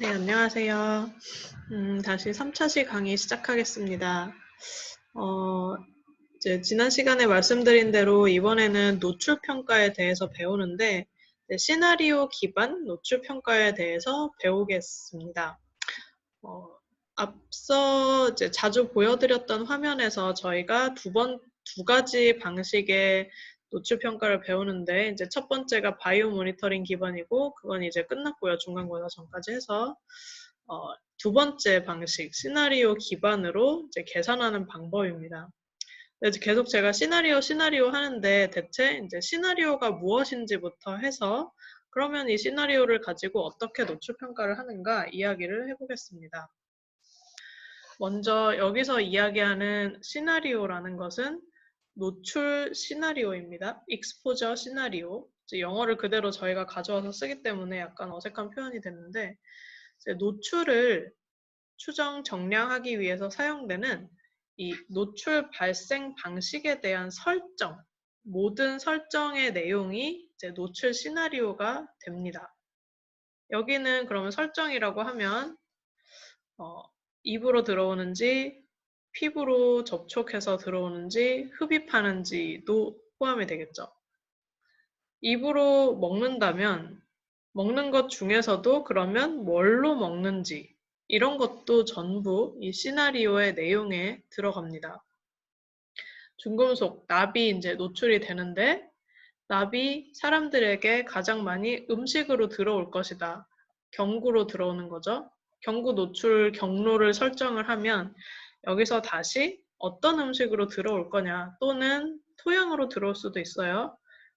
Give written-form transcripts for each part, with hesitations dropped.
네, 안녕하세요. 다시 3차시 강의 시작하겠습니다. 어, 이제 지난 시간에 말씀드린 대로 이번에는 노출 평가에 대해서 배우는데, 시나리오 기반 노출 평가에 대해서 배우겠습니다. 어, 앞서 이제 자주 보여드렸던 화면에서 저희가 두 가지 방식의 노출 평가를 배우는데, 이제 첫 번째가 바이오 모니터링 기반이고, 그건 이제 끝났고요. 중간고사 전까지 해서. 두 번째 방식, 시나리오 기반으로 이제 계산하는 방법입니다. 그래서 계속 제가 시나리오 하는데 대체 이제 시나리오가 무엇인지부터 해서 그러면 이 시나리오를 가지고 어떻게 노출 평가를 하는가 이야기를 해보겠습니다. 먼저 여기서 이야기하는 시나리오라는 것은 노출 시나리오입니다. 익스포저 시나리오. 영어를 그대로 저희가 가져와서 쓰기 때문에 약간 어색한 표현이 됐는데 노출을 추정 정량하기 위해서 사용되는 이 노출 발생 방식에 대한 설정, 모든 설정의 내용이 이제 노출 시나리오가 됩니다. 여기는 그러면 설정이라고 하면 입으로 들어오는지 피부로 접촉해서 들어오는지 흡입하는지도 포함이 되겠죠. 입으로 먹는다면 먹는 것 중에서도 그러면 뭘로 먹는지 이런 것도 전부 이 시나리오의 내용에 들어갑니다. 중금속, 납이 이제 노출이 되는데 납이 사람들에게 가장 많이 음식으로 들어올 것이다. 경구로 들어오는 거죠. 경구 노출 경로를 설정을 하면 여기서 다시 어떤 음식으로 들어올 거냐 또는 토양으로 들어올 수도 있어요.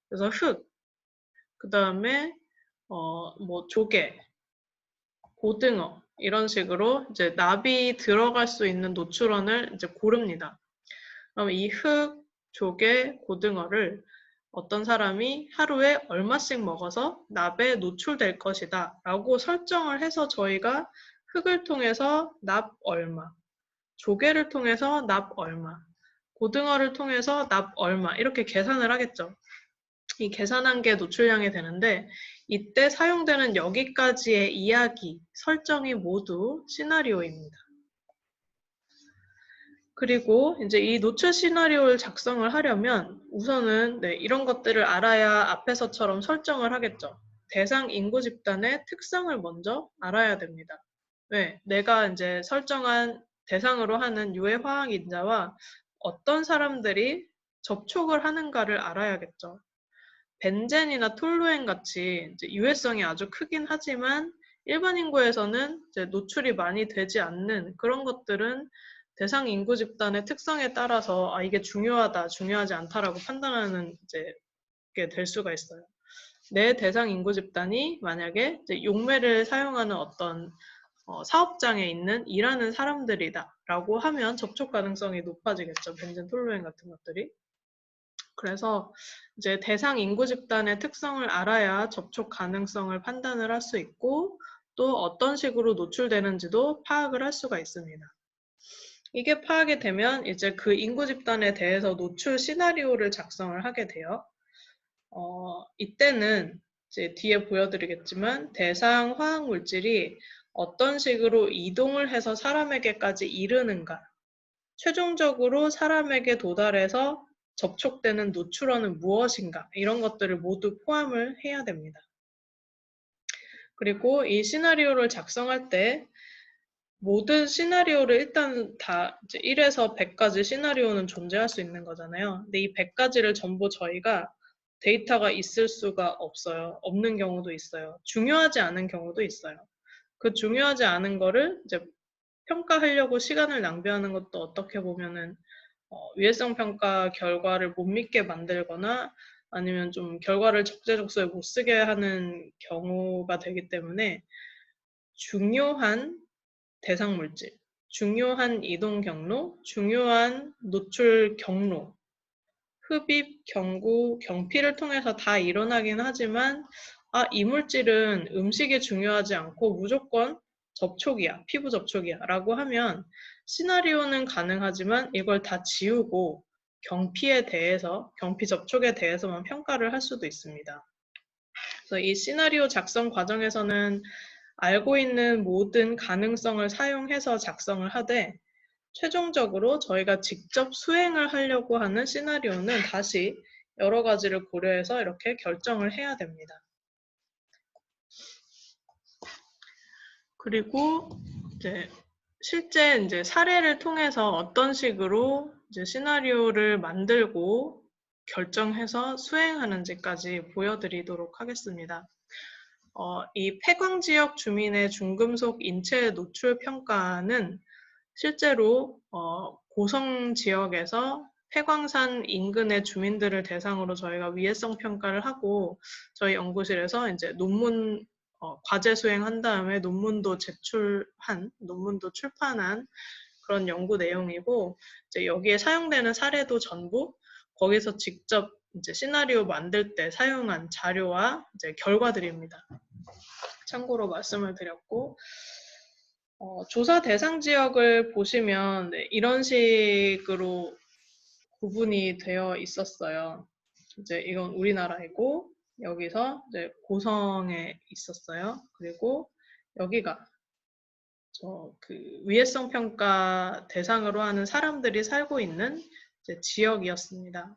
그래서 흙, 그 다음에 뭐 조개, 고등어 이런 식으로 이제 납이 들어갈 수 있는 노출원을 이제 고릅니다. 그럼 이 흙, 조개, 고등어를 어떤 사람이 하루에 얼마씩 먹어서 납에 노출될 것이다 라고 설정을 해서 저희가 흙을 통해서 납 얼마, 조개를 통해서 납 얼마, 고등어를 통해서 납 얼마 이렇게 계산을 하겠죠. 이 계산한 게 노출량이 되는데 이때 사용되는 여기까지의 이야기, 설정이 모두 시나리오입니다. 그리고 이제 이 노출 시나리오를 작성을 하려면 우선은 이런 것들을 알아야 앞에서처럼 설정을 하겠죠. 대상 인구 집단의 특성을 먼저 알아야 됩니다. 왜? 내가 이제 설정한 대상으로 하는 유해 화학 인자와 어떤 사람들이 접촉을 하는가를 알아야겠죠. 벤젠이나 톨루엔 같이 이제 유해성이 아주 크긴 하지만 일반 인구에서는 이제 노출이 많이 되지 않는 그런 것들은 대상 인구 집단의 특성에 따라서 이게 중요하다, 중요하지 않다라고 판단하는 이제 게 될 수가 있어요. 내 대상 인구 집단이 만약에 이제 용매를 사용하는 어떤 사업장에 있는 일하는 사람들이다라고 하면 접촉 가능성이 높아지겠죠. 벤젠, 톨루엔 같은 것들이. 그래서 이제 대상 인구 집단의 특성을 알아야 접촉 가능성을 판단을 할 수 있고 또 어떤 식으로 노출되는지도 파악을 할 수가 있습니다. 이게 파악이 되면 이제 그 인구 집단에 대해서 노출 시나리오를 작성을 하게 돼요. 이때는 이제 뒤에 보여드리겠지만 대상 화학 물질이 어떤 식으로 이동을 해서 사람에게까지 이르는가, 최종적으로 사람에게 도달해서 접촉되는 노출원은 무엇인가 이런 것들을 모두 포함을 해야 됩니다. 그리고 이 시나리오를 작성할 때 모든 시나리오를 일단 다 이제 1에서 100까지 시나리오는 존재할 수 있는 거잖아요. 근데 이 100가지를 전부 저희가 데이터가 있을 수가 없어요. 없는 경우도 있어요. 중요하지 않은 경우도 있어요. 그 중요하지 않은 거를 이제 평가하려고 시간을 낭비하는 것도 어떻게 보면은 위해성 평가 결과를 못 믿게 만들거나 아니면 좀 결과를 적재적소에 못 쓰게 하는 경우가 되기 때문에 중요한 대상 물질, 중요한 이동 경로, 중요한 노출 경로, 흡입, 경구, 경피를 통해서 다 일어나긴 하지만 이 물질은 음식이 중요하지 않고 무조건 접촉이야, 피부 접촉이야 라고 하면 시나리오는 가능하지만 이걸 다 지우고 경피에 대해서, 경피 접촉에 대해서만 평가를 할 수도 있습니다. 그래서 이 시나리오 작성 과정에서는 알고 있는 모든 가능성을 사용해서 작성을 하되 최종적으로 저희가 직접 수행을 하려고 하는 시나리오는 다시 여러 가지를 고려해서 이렇게 결정을 해야 됩니다. 그리고 이제 실제 이제 사례를 통해서 어떤 식으로 이제 시나리오를 만들고 결정해서 수행하는지까지 보여드리도록 하겠습니다. 이 폐광 지역 주민의 중금속 인체 노출 평가는 실제로 고성 지역에서 폐광산 인근의 주민들을 대상으로 저희가 위해성 평가를 하고 저희 연구실에서 이제 논문 과제 수행한 다음에 논문도 출판한 그런 연구 내용이고 이제 여기에 사용되는 사례도 전부 거기서 직접 이제 시나리오 만들 때 사용한 자료와 이제 결과들입니다. 참고로 말씀을 드렸고 조사 대상 지역을 보시면 네, 이런 식으로 구분이 되어 있었어요. 이제 이건 우리나라이고 여기서 이제 고성에 있었어요. 그리고 여기가 그 위해성 평가 대상으로 하는 사람들이 살고 있는 이제 지역이었습니다.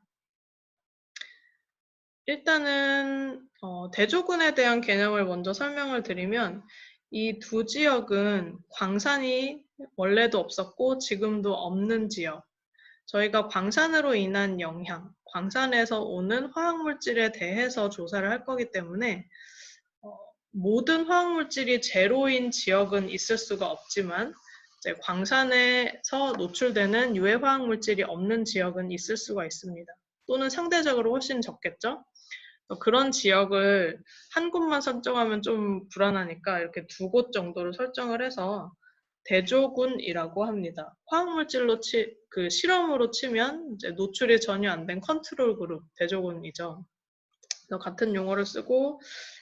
일단은 대조군에 대한 개념을 먼저 설명을 드리면 이 두 지역은 광산이 원래도 없었고 지금도 없는 지역, 저희가 광산으로 인한 영향, 광산에서 오는 화학물질에 대해서 조사를 할 거기 때문에 모든 화학물질이 제로인 지역은 있을 수가 없지만 이제 광산에서 노출되는 유해 화학물질이 없는 지역은 있을 수가 있습니다. 또는 상대적으로 훨씬 적겠죠? 그런 지역을 한 곳만 설정하면 좀 불안하니까 이렇게 두 곳 정도를 설정을 해서 대조군이라고 합니다. 화학물질로 그 실험으로 치면 이제 노출이 전혀 안 된 컨트롤 그룹 대조군이죠. 같은 용어를 쓰고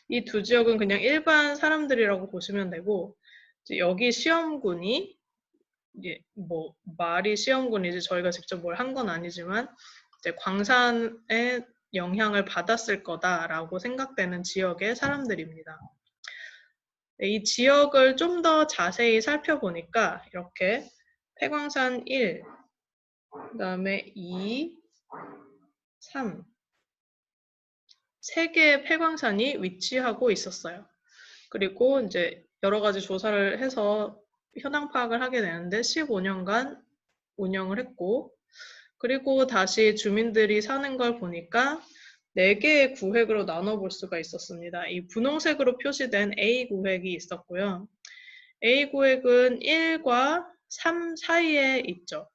이 두 지역은 그냥 일반 사람들이라고 보시면 되고 여기 시험군이 이게 뭐 말이 시험군이지 저희가 직접 뭘 한 건 아니지만 이제 광산의 영향을 받았을 거다라고 생각되는 지역의 사람들입니다. 이 지역을 좀 더 자세히 살펴보니까 이렇게 폐광산 1, 그 다음에 2, 3, 3개의 폐광산이 위치하고 있었어요. 그리고 이제 여러 가지 조사를 해서 현황 파악을 하게 되는데 15년간 운영을 했고 그리고 다시 주민들이 사는 걸 보니까 4개의 구획으로 나눠볼 수가 있었습니다. 이 분홍색으로 표시된 A 구획이 있었고요. A 구획은 1과 3 사이에 있죠.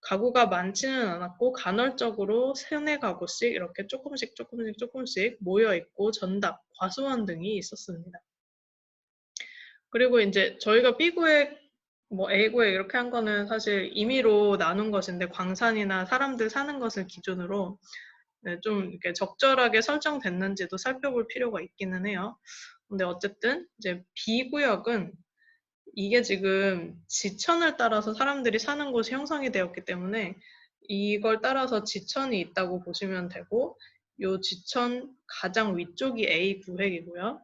가구가 많지는 않았고 간헐적으로 3-4가구씩 이렇게 조금씩 모여 있고 전답, 과수원 등이 있었습니다. 그리고 이제 저희가 B구획, 뭐 A구획 이렇게 한 거는 사실 임의로 나눈 것인데 광산이나 사람들 사는 것을 기준으로 좀 이렇게 적절하게 설정됐는지도 살펴볼 필요가 있기는 해요. 근데 어쨌든 이제 B구역은 이게 지금 지천을 따라서 사람들이 사는 곳이 형성이 되었기 때문에 이걸 따라서 지천이 있다고 보시면 되고 이 지천 가장 위쪽이 A 구획이고요.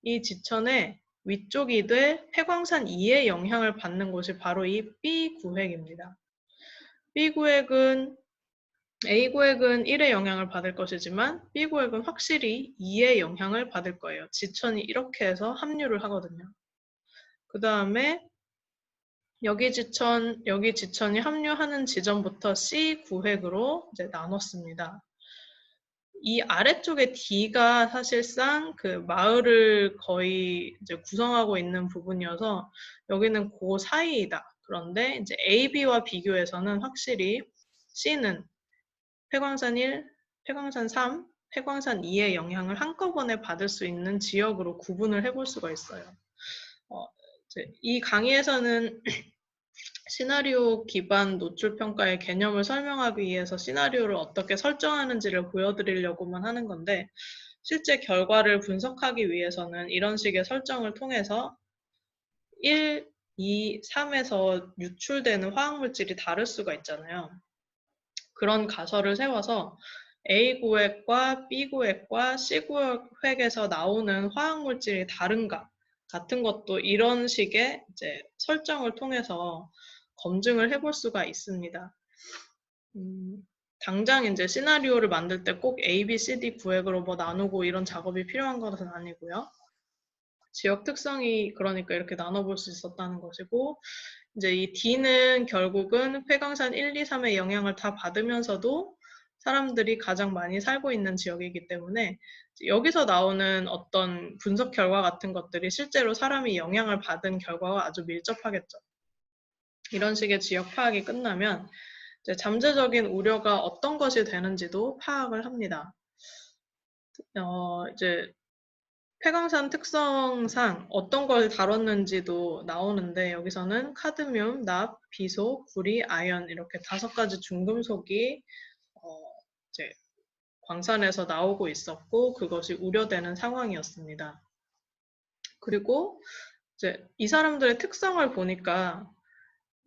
이 지천의 위쪽이 돼 폐광산 2의 영향을 받는 곳이 바로 이 B 구획입니다. B 구획은 A 구획은 1의 영향을 받을 것이지만 B 구획은 확실히 2의 영향을 받을 거예요. 지천이 이렇게 해서 합류를 하거든요. 그 다음에 여기 지천이 합류하는 지점부터 C 구획으로 이제 나눴습니다. 이 아래쪽에 D가 사실상 그 마을을 거의 이제 구성하고 있는 부분이어서 여기는 그 사이이다. 그런데 이제 A, B와 비교해서는 확실히 C는 폐광산 1, 폐광산 3, 폐광산 2의 영향을 한꺼번에 받을 수 있는 지역으로 구분을 해볼 수가 있어요. 이 강의에서는 시나리오 기반 노출 평가의 개념을 설명하기 위해서 시나리오를 어떻게 설정하는지를 보여드리려고만 하는 건데 실제 결과를 분석하기 위해서는 이런 식의 설정을 통해서 1, 2, 3에서 유출되는 화학물질이 다를 수가 있잖아요. 그런 가설을 세워서 A 구획과 B 구획과 C 구획에서 나오는 화학물질이 다른가 같은 것도 이런 식의 이제 설정을 통해서 검증을 해볼 수가 있습니다. 당장 이제 시나리오를 만들 때 꼭 A, B, C, D 구획으로 뭐 나누고 이런 작업이 필요한 것은 아니고요. 지역 특성이 그러니까 이렇게 나눠볼 수 있었다는 것이고, 이제 이 D는 결국은 폐광산 1, 2, 3의 영향을 다 받으면서도 사람들이 가장 많이 살고 있는 지역이기 때문에 여기서 나오는 어떤 분석 결과 같은 것들이 실제로 사람이 영향을 받은 결과와 아주 밀접하겠죠. 이런 식의 지역 파악이 끝나면 이제 잠재적인 우려가 어떤 것이 되는지도 파악을 합니다. 이제 폐광산 특성상 어떤 걸 다뤘는지도 나오는데 여기서는 카드뮴, 납, 비소, 구리, 아연 이렇게 5가지 중금속이 이제 광산에서 나오고 있었고 그것이 우려되는 상황이었습니다. 그리고 이제 이 사람들의 특성을 보니까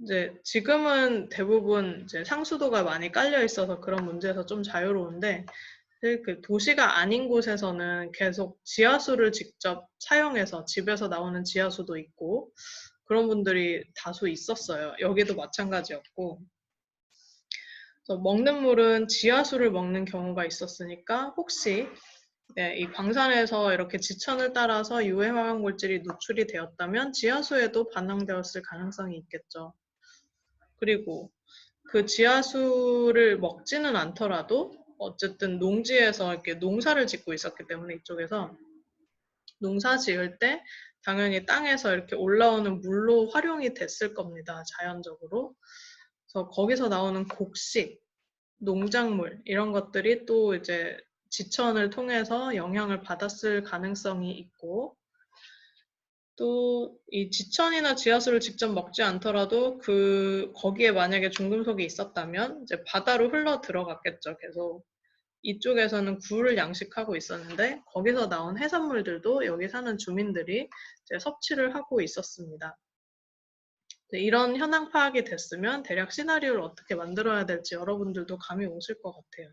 이제 지금은 대부분 이제 상수도가 많이 깔려 있어서 그런 문제에서 좀 자유로운데 그 도시가 아닌 곳에서는 계속 지하수를 직접 사용해서 집에서 나오는 지하수도 있고 그런 분들이 다수 있었어요. 여기도 마찬가지였고 그래서 먹는 물은 지하수를 먹는 경우가 있었으니까 혹시 이 광산에서 이렇게 지천을 따라서 유해 화학 물질이 누출이 되었다면 지하수에도 반응되었을 가능성이 있겠죠. 그리고 그 지하수를 먹지는 않더라도 어쨌든 농지에서 이렇게 농사를 짓고 있었기 때문에 이쪽에서 농사 지을 때 당연히 땅에서 이렇게 올라오는 물로 활용이 됐을 겁니다. 자연적으로. 그래서 거기서 나오는 곡식, 농작물 이런 것들이 또 이제 지천을 통해서 영향을 받았을 가능성이 있고 또 이 지천이나 지하수를 직접 먹지 않더라도 거기에 만약에 중금속이 있었다면 이제 바다로 흘러 들어갔겠죠. 계속 이쪽에서는 굴을 양식하고 있었는데 거기서 나온 해산물들도 여기 사는 주민들이 이제 섭취를 하고 있었습니다. 이런 현황 파악이 됐으면 대략 시나리오를 어떻게 만들어야 될지 여러분들도 감이 오실 것 같아요.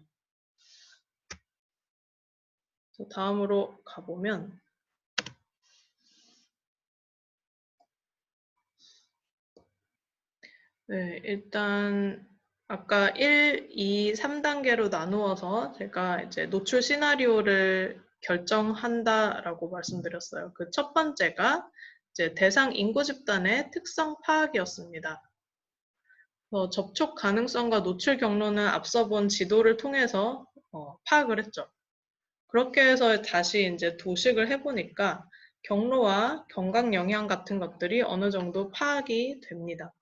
다음으로 가보면 네, 일단 아까 1, 2, 3단계로 나누어서 제가 이제 노출 시나리오를 결정한다라고 말씀드렸어요. 그 첫 번째가 이제 대상 인구 집단의 특성 파악이었습니다. 접촉 가능성과 노출 경로는 앞서 본 지도를 통해서 파악을 했죠. 그렇게 해서 다시 이제 도식을 해보니까 경로와 경각 영향 같은 것들이 어느 정도 파악이 됩니다.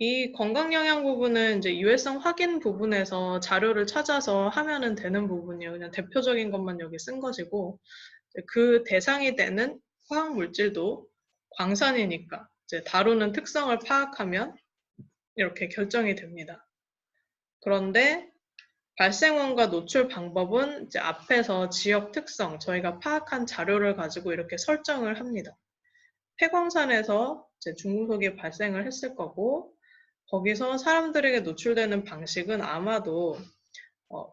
이 건강 영향 부분은 이제 유해성 확인 부분에서 자료를 찾아서 하면은 되는 부분이에요. 그냥 대표적인 것만 여기 쓴 것이고 그 대상이 되는 화학 물질도 광산이니까 이제 다루는 특성을 파악하면 이렇게 결정이 됩니다. 그런데 발생원과 노출 방법은 이제 앞에서 지역 특성, 저희가 파악한 자료를 가지고 이렇게 설정을 합니다. 폐광산에서 이제 중금속이 발생을 했을 거고 거기서 사람들에게 노출되는 방식은 아마도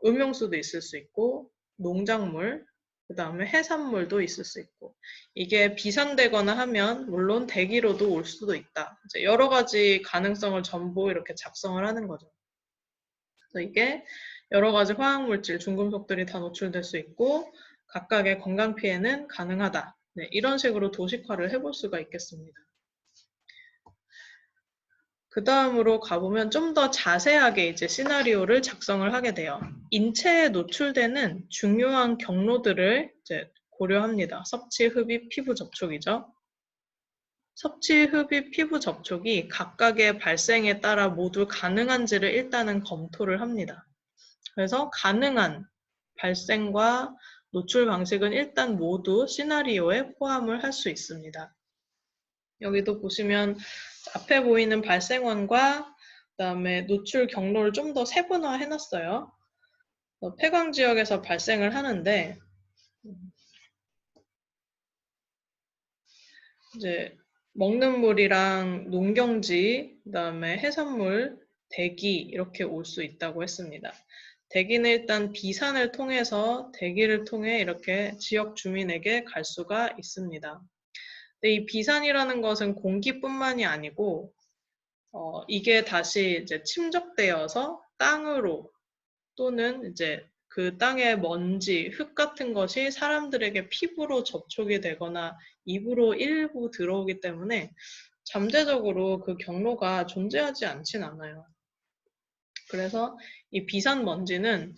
음용수도 있을 수 있고 농작물, 그 다음에 해산물도 있을 수 있고 이게 비산되거나 하면 물론 대기로도 올 수도 있다. 이제 여러 가지 가능성을 전부 이렇게 작성을 하는 거죠. 그래서 이게 여러 가지 화학물질, 중금속들이 다 노출될 수 있고 각각의 건강 피해는 가능하다. 네, 이런 식으로 도식화를 해볼 수가 있겠습니다. 그 다음으로 가보면 좀 더 자세하게 이제 시나리오를 작성을 하게 돼요. 인체에 노출되는 중요한 경로들을 이제 고려합니다. 섭취, 흡입, 피부 접촉이죠. 섭취, 흡입, 피부 접촉이 각각의 발생에 따라 모두 가능한지를 일단은 검토를 합니다. 그래서 가능한 발생과 노출 방식은 일단 모두 시나리오에 포함을 할 수 있습니다. 여기도 보시면 앞에 보이는 발생원과 그다음에 노출 경로를 좀 더 세분화 해놨어요. 폐광 지역에서 발생을 하는데 이제 먹는 물이랑 농경지, 그다음에 해산물, 대기 이렇게 올 수 있다고 했습니다. 대기는 일단 비산을 통해서 대기를 통해 이렇게 지역 주민에게 갈 수가 있습니다. 근데 이 비산이라는 것은 공기뿐만이 아니고 이게 다시 이제 침적되어서 땅으로 또는 이제 그 땅의 먼지, 흙 같은 것이 사람들에게 피부로 접촉이 되거나 입으로 일부 들어오기 때문에 잠재적으로 그 경로가 존재하지 않진 않아요. 그래서 이 비산 먼지는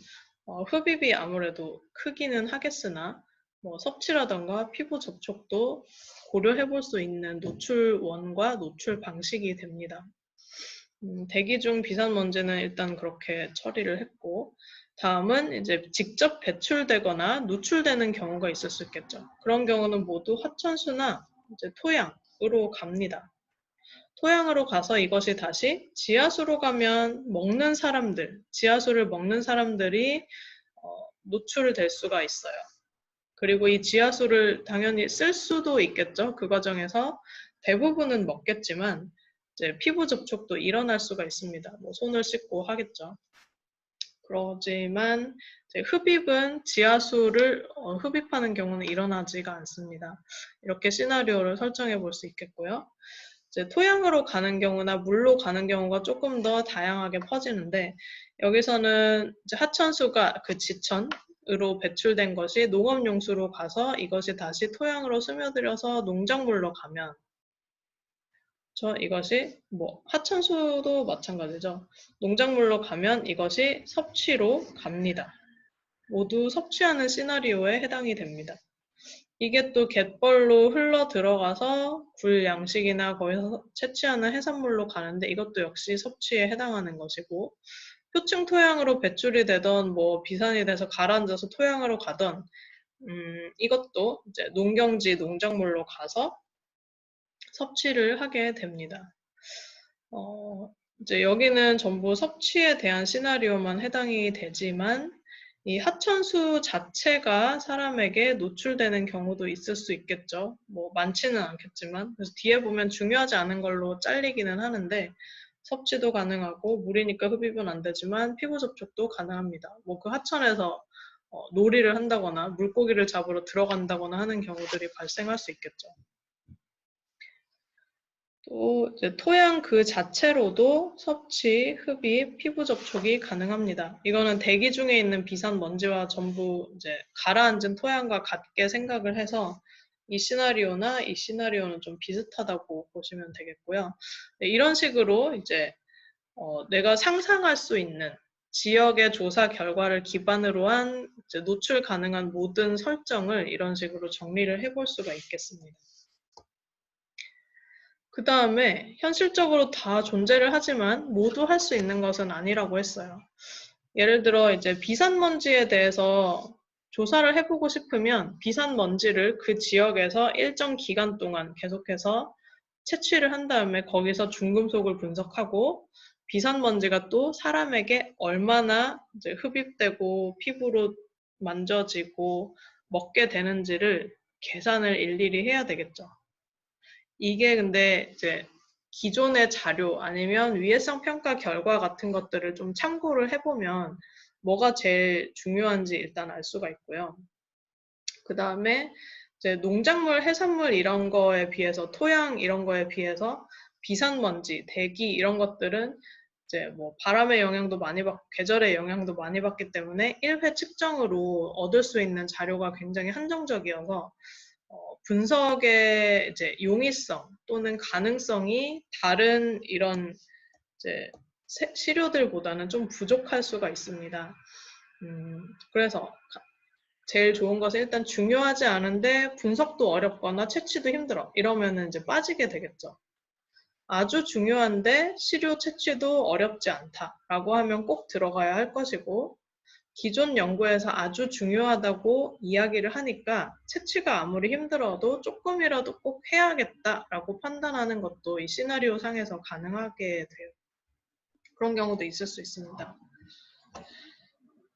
흡입이 아무래도 크기는 하겠으나 뭐 섭취라던가 피부 접촉도 고려해 볼 수 있는 노출원과 노출 방식이 됩니다. 대기 중 비산 먼지는 일단 그렇게 처리를 했고, 다음은 이제 직접 배출되거나 누출되는 경우가 있을 수 있겠죠. 그런 경우는 모두 하천수나 이제 토양으로 갑니다. 토양으로 가서 이것이 다시 지하수로 가면 먹는 사람들, 지하수를 먹는 사람들이 노출될 수가 있어요. 그리고 이 지하수를 당연히 쓸 수도 있겠죠. 그 과정에서 대부분은 먹겠지만 이제 피부 접촉도 일어날 수가 있습니다. 뭐 손을 씻고 하겠죠. 그러지만 이제 흡입은 지하수를 흡입하는 경우는 일어나지가 않습니다. 이렇게 시나리오를 설정해 볼 수 있겠고요. 이제 토양으로 가는 경우나 물로 가는 경우가 조금 더 다양하게 퍼지는데 여기서는 이제 하천수가 그 지천으로 배출된 것이 농업용수로 가서 이것이 다시 토양으로 스며들어서 농작물로 가면 이것이 뭐 하천수도 마찬가지죠. 농작물로 가면 이것이 섭취로 갑니다. 모두 섭취하는 시나리오에 해당이 됩니다. 이게 또 갯벌로 흘러 들어가서 굴 양식이나 거기서 채취하는 해산물로 가는데 이것도 역시 섭취에 해당하는 것이고 표층 토양으로 배출이 되던 뭐 비산이 돼서 가라앉아서 토양으로 가던 이것도 이제 농경지 농작물로 가서 섭취를 하게 됩니다. 이제 여기는 전부 섭취에 대한 시나리오만 해당이 되지만 이 하천수 자체가 사람에게 노출되는 경우도 있을 수 있겠죠. 뭐 많지는 않겠지만 그래서 뒤에 보면 중요하지 않은 걸로 잘리기는 하는데 섭취도 가능하고 물이니까 흡입은 안 되지만 피부 접촉도 가능합니다. 뭐 그 하천에서 놀이를 한다거나 물고기를 잡으러 들어간다거나 하는 경우들이 발생할 수 있겠죠. 또 이제 토양 그 자체로도 섭취, 흡입, 피부 접촉이 가능합니다. 이거는 대기 중에 있는 비산 먼지와 전부 이제 가라앉은 토양과 같게 생각을 해서 이 시나리오나 이 시나리오는 좀 비슷하다고 보시면 되겠고요. 네, 이런 식으로 이제 내가 상상할 수 있는 지역의 조사 결과를 기반으로 한 이제 노출 가능한 모든 설정을 이런 식으로 정리를 해볼 수가 있겠습니다. 그 다음에 현실적으로 다 존재를 하지만 모두 할 수 있는 것은 아니라고 했어요. 예를 들어 이제 비산먼지에 대해서 조사를 해보고 싶으면 비산먼지를 그 지역에서 일정 기간 동안 계속해서 채취를 한 다음에 거기서 중금속을 분석하고 비산먼지가 또 사람에게 얼마나 이제 흡입되고 피부로 만져지고 먹게 되는지를 계산을 일일이 해야 되겠죠. 이게 근데 이제 기존의 자료 아니면 위해성 평가 결과 같은 것들을 좀 참고를 해보면 뭐가 제일 중요한지 일단 알 수가 있고요. 그 다음에 이제 농작물, 해산물 이런 거에 비해서 토양 이런 거에 비해서 비산먼지, 대기 이런 것들은 이제 뭐 바람의 영향도 많이 받고 계절의 영향도 많이 받기 때문에 1회 측정으로 얻을 수 있는 자료가 굉장히 한정적이어서 분석의 이제 용이성 또는 가능성이 다른 이런 이제 시료들보다는 좀 부족할 수가 있습니다. 그래서 제일 좋은 것은 일단 중요하지 않은데 분석도 어렵거나 채취도 힘들어 이러면은 이제 빠지게 되겠죠. 아주 중요한데 시료 채취도 어렵지 않다라고 하면 꼭 들어가야 할 것이고 기존 연구에서 아주 중요하다고 이야기를 하니까 채취가 아무리 힘들어도 조금이라도 꼭 해야겠다라고 판단하는 것도 이 시나리오 상에서 가능하게 돼요. 그런 경우도 있을 수 있습니다.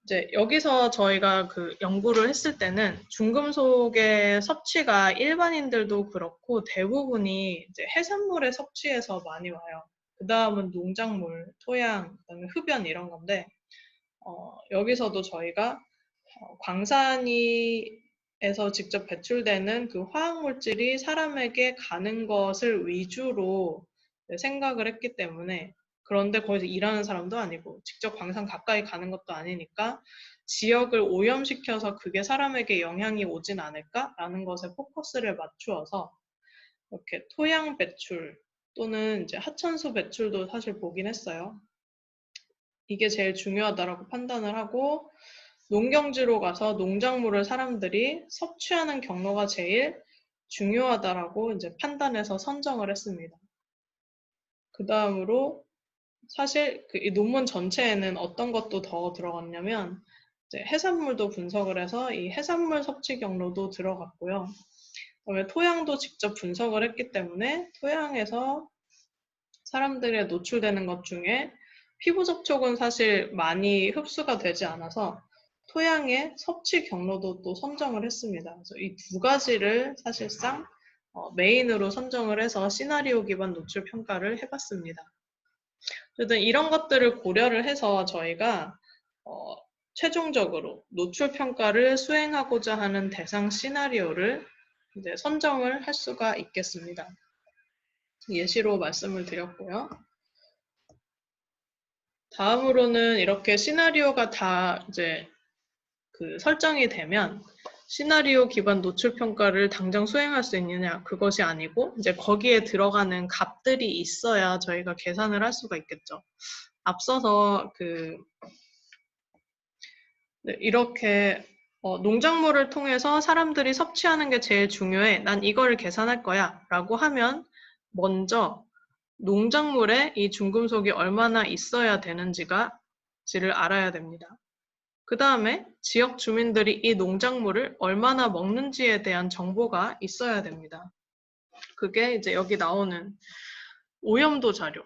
이제 여기서 저희가 그 연구를 했을 때는 중금속의 섭취가 일반인들도 그렇고 대부분이 이제 해산물의 섭취에서 많이 와요. 그 다음은 농작물, 토양, 그다음에 흡연 이런 건데 여기서도 저희가 광산에서 직접 배출되는 그 화학물질이 사람에게 가는 것을 위주로 생각을 했기 때문에, 그런데 거기서 일하는 사람도 아니고 직접 광산 가까이 가는 것도 아니니까 지역을 오염시켜서 그게 사람에게 영향이 오진 않을까라는 것에 포커스를 맞추어서 이렇게 토양 배출 또는 이제 하천수 배출도 사실 보긴 했어요. 이게 제일 중요하다라고 판단을 하고 농경지로 가서 농작물을 사람들이 섭취하는 경로가 제일 중요하다라고 이제 판단해서 선정을 했습니다. 그 다음으로 사실 이 논문 전체에는 어떤 것도 더 들어갔냐면 이제 해산물도 분석을 해서 이 해산물 섭취 경로도 들어갔고요. 그다음에 토양도 직접 분석을 했기 때문에 토양에서 사람들의 노출되는 것 중에 피부 접촉은 사실 많이 흡수가 되지 않아서 토양의 섭취 경로도 또 선정을 했습니다. 그래서 이 두 가지를 사실상 메인으로 선정을 해서 시나리오 기반 노출 평가를 해봤습니다. 어쨌든 이런 것들을 고려를 해서 저희가 최종적으로 노출 평가를 수행하고자 하는 대상 시나리오를 이제 선정을 할 수가 있겠습니다. 예시로 말씀을 드렸고요. 다음으로는 이렇게 시나리오가 다 이제 설정이 되면 시나리오 기반 노출 평가를 당장 수행할 수 있느냐, 그것이 아니고 이제 거기에 들어가는 값들이 있어야 저희가 계산을 할 수가 있겠죠. 앞서서 이렇게 농작물을 통해서 사람들이 섭취하는 게 제일 중요해. 난 이거를 계산할 거야. 라고 하면 먼저 농작물에 이 중금속이 얼마나 있어야 되는지를 알아야 됩니다. 그 다음에 지역 주민들이 이 농작물을 얼마나 먹는지에 대한 정보가 있어야 됩니다. 그게 이제 여기 나오는 오염도 자료.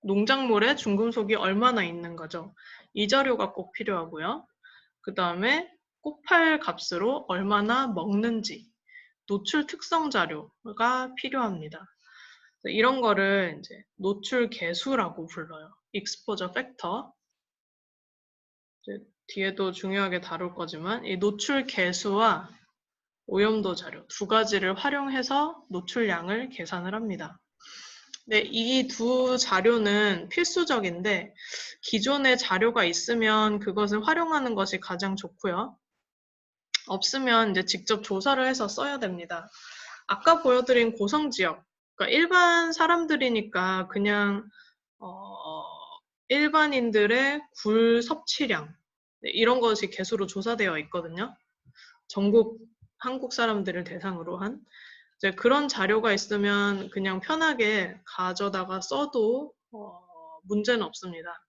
농작물에 중금속이 얼마나 있는 거죠. 이 자료가 꼭 필요하고요. 그 다음에 꽃팔 값으로 얼마나 먹는지, 노출 특성 자료가 필요합니다. 이런 거를 이제 노출 계수라고 불러요. exposure factor. 뒤에도 중요하게 다룰 거지만 이 노출 계수와 오염도 자료 두 가지를 활용해서 노출량을 계산을 합니다. 네, 이 두 자료는 필수적인데 기존에 자료가 있으면 그것을 활용하는 것이 가장 좋고요. 없으면 이제 직접 조사를 해서 써야 됩니다. 아까 보여드린 고성지역, 그러니까 일반 사람들이니까 그냥 일반인들의 굴 섭취량 이런 것이 개수로 조사되어 있거든요. 전국 한국 사람들을 대상으로 한 이제 그런 자료가 있으면 그냥 편하게 가져다가 써도 문제는 없습니다.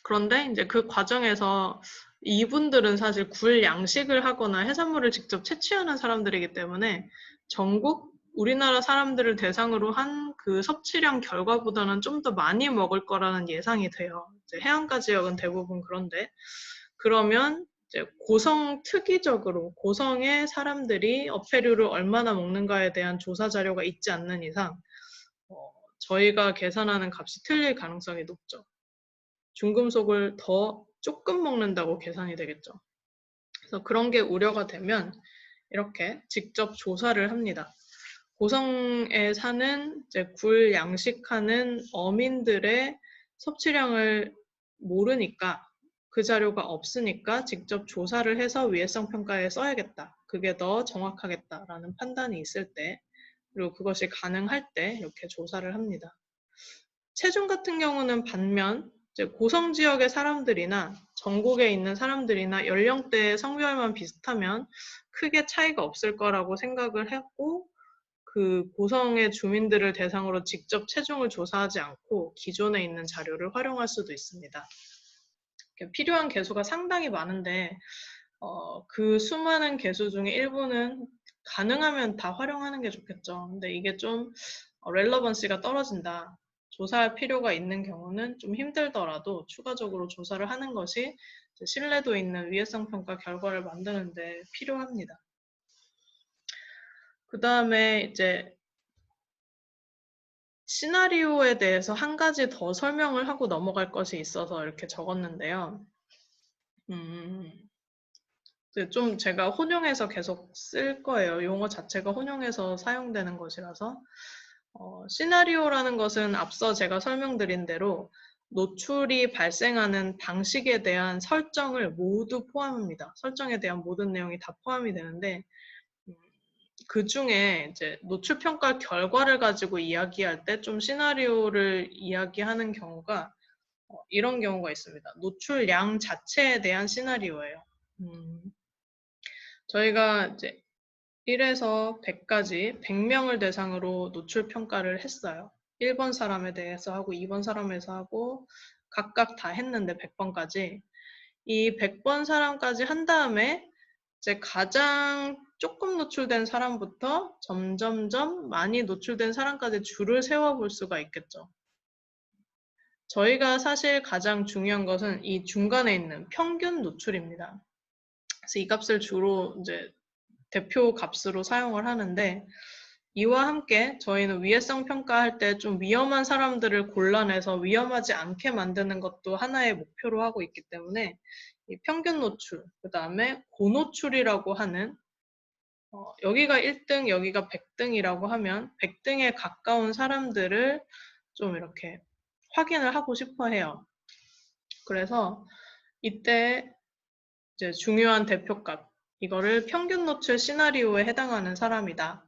그런데 이제 그 과정에서 이분들은 사실 굴 양식을 하거나 해산물을 직접 채취하는 사람들이기 때문에 전국 우리나라 사람들을 대상으로 한 그 섭취량 결과보다는 좀 더 많이 먹을 거라는 예상이 돼요. 이제 해안가 지역은 대부분 그런데 그러면 이제 고성 특이적으로 고성의 사람들이 어패류를 얼마나 먹는가에 대한 조사 자료가 있지 않는 이상 저희가 계산하는 값이 틀릴 가능성이 높죠. 중금속을 더 조금 먹는다고 계산이 되겠죠. 그래서 그런 게 우려가 되면 이렇게 직접 조사를 합니다. 고성에 사는 이제 굴 양식하는 어민들의 섭취량을 모르니까 그 자료가 없으니까 직접 조사를 해서 위해성 평가에 써야겠다. 그게 더 정확하겠다라는 판단이 있을 때 그리고 그것이 가능할 때 이렇게 조사를 합니다. 체중 같은 경우는 반면 이제 고성 지역의 사람들이나 전국에 있는 사람들이나 연령대 성별만 비슷하면 크게 차이가 없을 거라고 생각을 했고 그 고성의 주민들을 대상으로 직접 체중을 조사하지 않고 기존에 있는 자료를 활용할 수도 있습니다. 필요한 개수가 상당히 많은데 그 수많은 개수 중에 일부는 가능하면 다 활용하는 게 좋겠죠. 근데 이게 좀 렐러번시가 떨어진다. 조사할 필요가 있는 경우는 좀 힘들더라도 추가적으로 조사를 하는 것이 신뢰도 있는 위해성 평가 결과를 만드는 데 필요합니다. 그 다음에 이제 시나리오에 대해서 한 가지 더 설명을 하고 넘어갈 것이 있어서 이렇게 적었는데요. 이제 좀 제가 혼용해서 계속 쓸 거예요. 용어 자체가 혼용해서 사용되는 것이라서. 시나리오라는 것은 앞서 제가 설명드린 대로 노출이 발생하는 방식에 대한 설정을 모두 포함합니다. 설정에 대한 모든 내용이 다 포함이 되는데, 그 중에 이제 노출 평가 결과를 가지고 이야기할 때 좀 시나리오를 이야기하는 경우가 이런 경우가 있습니다. 노출량 자체에 대한 시나리오예요. 저희가 이제 1에서 100까지 100명을 대상으로 노출 평가를 했어요. 1번 사람에 대해서 하고 2번 사람에서 하고 각각 다 했는데 100번까지. 이 100번 사람까지 한 다음에 이제 가장 조금 노출된 사람부터 점점점 많이 노출된 사람까지 줄을 세워볼 수가 있겠죠. 저희가 사실 가장 중요한 것은 이 중간에 있는 평균 노출입니다. 그래서 이 값을 주로 이제 대표 값으로 사용을 하는데, 이와 함께 저희는 위해성 평가할 때 좀 위험한 사람들을 골라내서 위험하지 않게 만드는 것도 하나의 목표로 하고 있기 때문에 이 평균 노출, 그 다음에 고노출이라고 하는 여기가 1등, 여기가 100등이라고 하면 100등에 가까운 사람들을 좀 이렇게 확인을 하고 싶어 해요. 그래서 이때 이제 중요한 대표값, 이거를 평균 노출 시나리오에 해당하는 사람이다.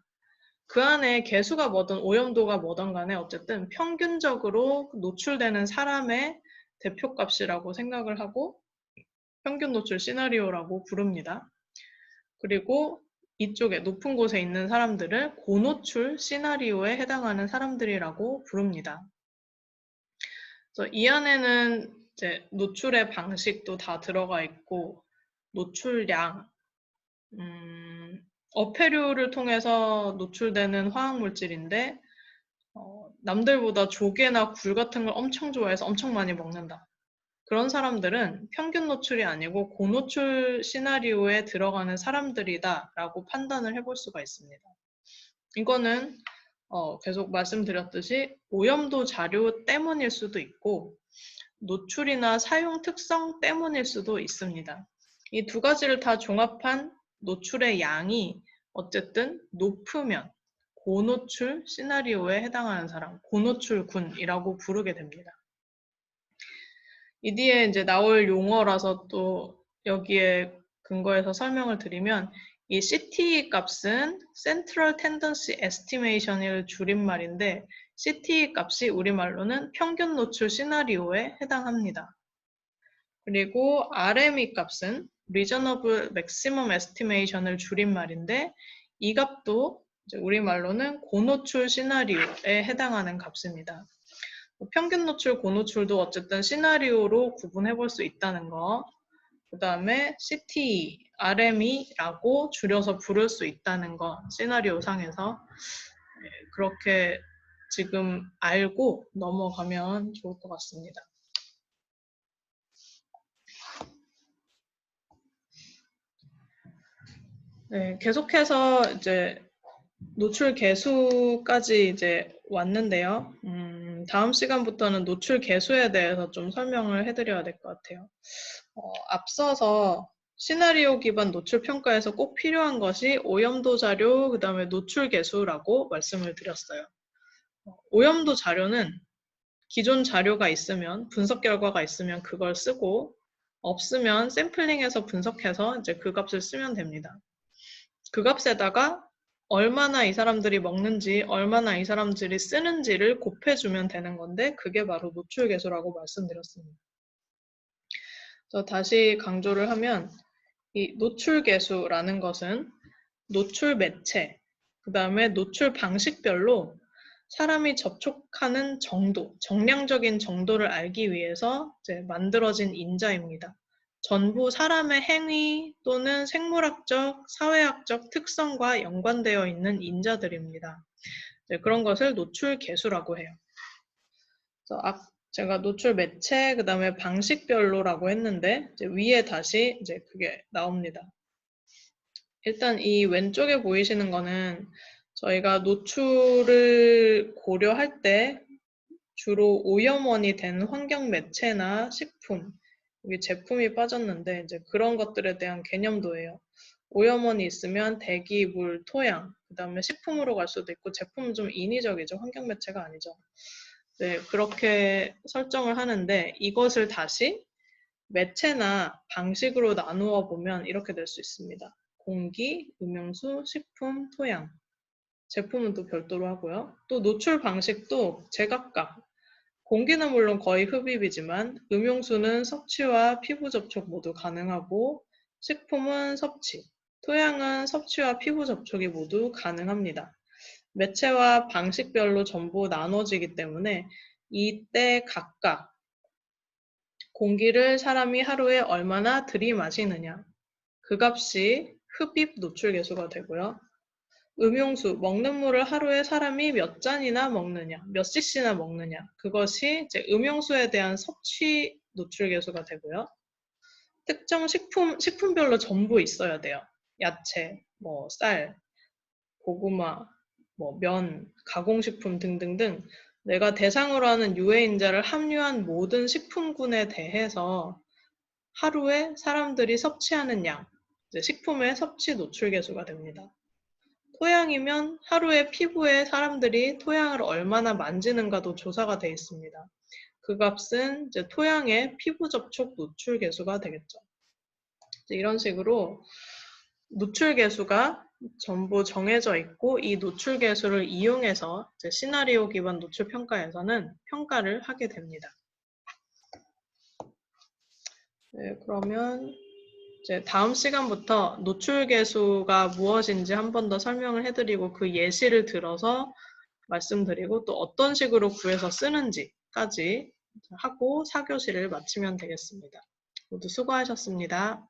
그 안에 개수가 뭐든 오염도가 뭐든 간에 어쨌든 평균적으로 노출되는 사람의 대표값이라고 생각을 하고 평균 노출 시나리오라고 부릅니다. 그리고 이쪽에 높은 곳에 있는 사람들을 고노출 시나리오에 해당하는 사람들이라고 부릅니다. 그래서 이 안에는 이제 노출의 방식도 다 들어가 있고 노출량, 어패류를 통해서 노출되는 화학물질인데 남들보다 조개나 굴 같은 걸 엄청 좋아해서 엄청 많이 먹는다. 그런 사람들은 평균 노출이 아니고 고노출 시나리오에 들어가는 사람들이다 라고 판단을 해볼 수가 있습니다. 이거는 계속 말씀드렸듯이 오염도 자료 때문일 수도 있고 노출이나 사용 특성 때문일 수도 있습니다. 이 두 가지를 다 종합한 노출의 양이 어쨌든 높으면 고노출 시나리오에 해당하는 사람, 고노출군이라고 부르게 됩니다. 이 뒤에 이제 나올 용어라서 또 여기에 근거해서 설명을 드리면 이 CTE 값은 Central Tendency Estimation의 줄임말인데 CTE 값이 우리말로는 평균 노출 시나리오에 해당합니다. 그리고 RME 값은 Reasonable Maximum Estimation을 줄임말인데 이 값도 이제 우리말로는 고노출 시나리오에 해당하는 값입니다. 평균 노출, 고노출도 어쨌든 시나리오로 구분해 볼 수 있다는 거. 그 다음에 CTE, RME라고 줄여서 부를 수 있다는 거. 시나리오 상에서. 그렇게 지금 알고 넘어가면 좋을 것 같습니다. 네, 계속해서 이제 노출 개수까지 이제 왔는데요. 다음 시간부터는 노출 개수에 대해서 좀 설명을 해드려야 될 것 같아요. 앞서서 시나리오 기반 노출 평가에서 꼭 필요한 것이 오염도 자료, 그 다음에 노출 개수라고 말씀을 드렸어요. 오염도 자료는 기존 자료가 있으면, 분석 결과가 있으면 그걸 쓰고, 없으면 샘플링해서 분석해서 이제 그 값을 쓰면 됩니다. 그 값에다가 얼마나 이 사람들이 먹는지, 얼마나 이 사람들이 쓰는지를 곱해주면 되는 건데 그게 바로 노출 개수라고 말씀드렸습니다. 그래서 다시 강조를 하면 이 노출 개수라는 것은 노출 매체, 그 다음에 노출 방식별로 사람이 접촉하는 정도, 정량적인 정도를 알기 위해서 이제 만들어진 인자입니다. 전부 사람의 행위 또는 생물학적, 사회학적 특성과 연관되어 있는 인자들입니다. 그런 것을 노출 개수라고 해요. 그래서 제가 노출 매체, 그 다음에 방식별로라고 했는데 이제 위에 다시 이제 그게 나옵니다. 일단 이 왼쪽에 보이시는 거는 저희가 노출을 고려할 때 주로 오염원이 된 환경 매체나 식품 여기 제품이 빠졌는데 이제 그런 것들에 대한 개념도예요. 오염원이 있으면 대기, 물, 토양, 그 다음에 식품으로 갈 수도 있고 제품은 좀 인위적이죠. 환경 매체가 아니죠. 네, 그렇게 설정을 하는데 이것을 다시 매체나 방식으로 나누어 보면 이렇게 될 수 있습니다. 공기, 음용수, 식품, 토양. 제품은 또 별도로 하고요. 또 노출 방식도 제각각. 공기는 물론 거의 흡입이지만 음용수는 섭취와 피부 접촉 모두 가능하고 식품은 섭취, 토양은 섭취와 피부 접촉이 모두 가능합니다. 매체와 방식별로 전부 나눠지기 때문에 이때 각각 공기를 사람이 하루에 얼마나 들이마시느냐, 그 값이 흡입 노출 계수가 되고요. 음용수, 먹는 물을 하루에 사람이 몇 잔이나 먹느냐, 몇 cc나 먹느냐, 그것이 이제 음용수에 대한 섭취 노출 계수가 되고요. 특정 식품별로 전부 있어야 돼요. 야채, 뭐 쌀, 고구마, 뭐 면, 가공식품 등등등 내가 대상으로 하는 유해인자를 함유한 모든 식품군에 대해서 하루에 사람들이 섭취하는 양, 이제 식품의 섭취 노출 계수가 됩니다. 토양이면 하루에 피부에 사람들이 토양을 얼마나 만지는가도 조사가 되어 있습니다. 그 값은 이제 토양의 피부 접촉 노출 계수가 되겠죠. 이런 식으로 노출 계수가 전부 정해져 있고 이 노출 계수를 이용해서 이제 시나리오 기반 노출 평가에서는 평가를 하게 됩니다. 네, 그러면 이제 다음 시간부터 노출 계수가 무엇인지 한 번 더 설명을 해드리고 그 예시를 들어서 말씀드리고 또 어떤 식으로 구해서 쓰는지까지 하고 4교시를 마치면 되겠습니다. 모두 수고하셨습니다.